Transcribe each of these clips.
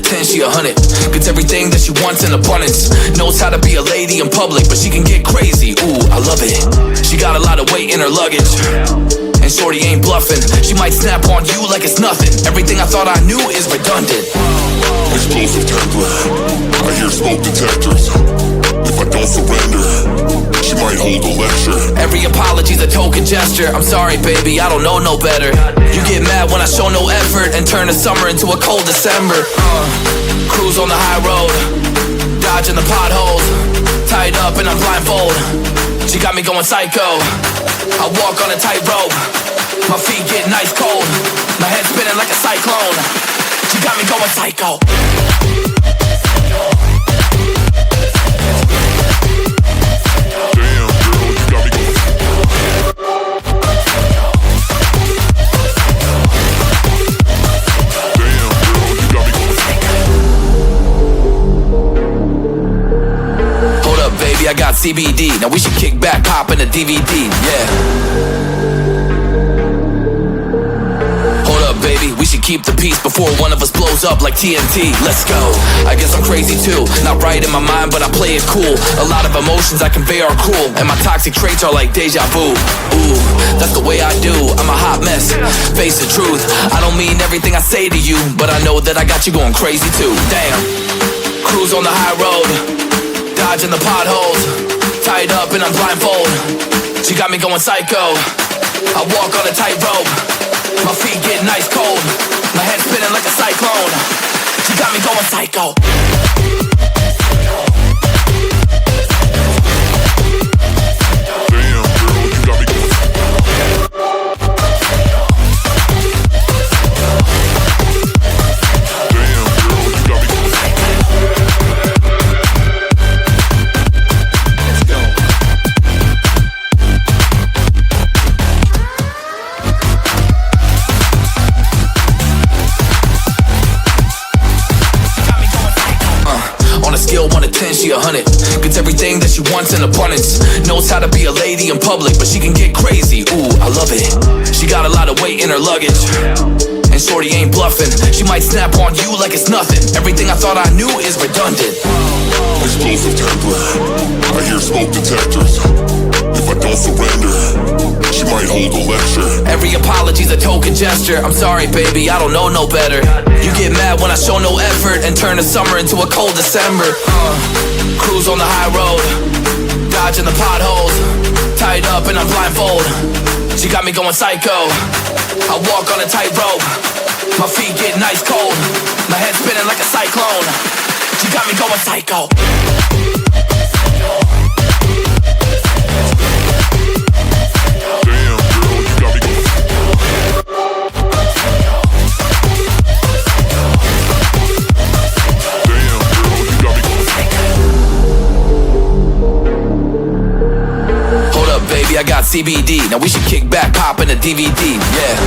10, she 100. Gets everything that she wants in abundance. Knows how to be a lady in public, but she can get crazy, ooh, I love it. She got a lot of weight in her luggage, and shorty ain't bluffing. She might snap on you like it's nothing. Everything I thought I knew is redundant. Explosive temper, I hear smoke detectors. If I don't surrender, she might hold a lecture. Every apology's a token gesture. I'm sorry, baby, I don't know no better. You get mad when I show no effort and turn the summer into a cold December. Cruise on the high road, dodging the potholes, tied up and I'm blindfold. She got me going psycho. I walk on a tightrope, my feet getting ice cold, my head spinning like a cyclone. She got me going psycho. I got CBD, now we should kick back, pop in a DVD, yeah. Hold up, baby, we should keep the peace before one of us blows up like TNT. Let's go. I guess I'm crazy too, not right in my mind, but I play it cool. A lot of emotions I convey are cruel, and my toxic traits are like deja vu. Ooh, that's the way I do, I'm a hot mess. Face the truth, I don't mean everything I say to you, but I know that I got you going crazy too. Damn. Cruise on the high road, dodging the potholes, tied up and I'm blindfold. She got me going psycho. I walk on a tightrope, my feet getting ice cold, my head spinning like a cyclone. She got me going psycho. She 100, gets everything that she wants in abundance. Knows how to be a lady in public, but she can get crazy, ooh, I love it. She got a lot of weight in her luggage, and shorty ain't bluffing. She might snap on you like it's nothing. Everything I thought I knew is redundant. Explosive temper, I hear smoke detectors. If I don't surrender, she might hold a lecture. Every apology's a token gesture. I'm sorry, baby, I don't know no better. You get mad when I show no effort and turn the summer into a cold December. Cruise on the high road, dodging the potholes, tied up and I'm blindfold. She got me going psycho. I walk on a tightrope, my feet getting ice cold, my head spinning like a cyclone. She got me going psycho. I got CBD, now we should kick back, pop in a DVD, yeah.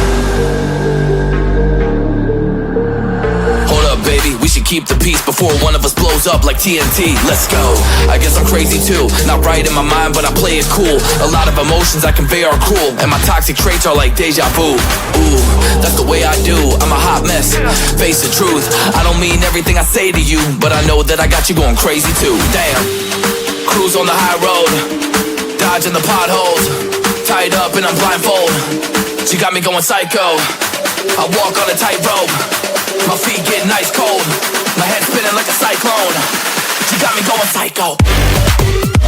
Hold up, baby, we should keep the peace before one of us blows up like TNT. Let's go. I guess I'm crazy too, not right in my mind, but I play it cool. A lot of emotions I convey are cruel, and my toxic traits are like deja vu. Ooh, that's the way I do, I'm a hot mess. Face the truth, I don't mean everything I say to you, but I know that I got you going crazy too. Damn. Cruise on the high road, dodging the potholes, tied up and I'm blindfold. She got me going psycho. I walk on a tightrope, my feet getting ice cold, my head spinning like a cyclone. She got me going psycho.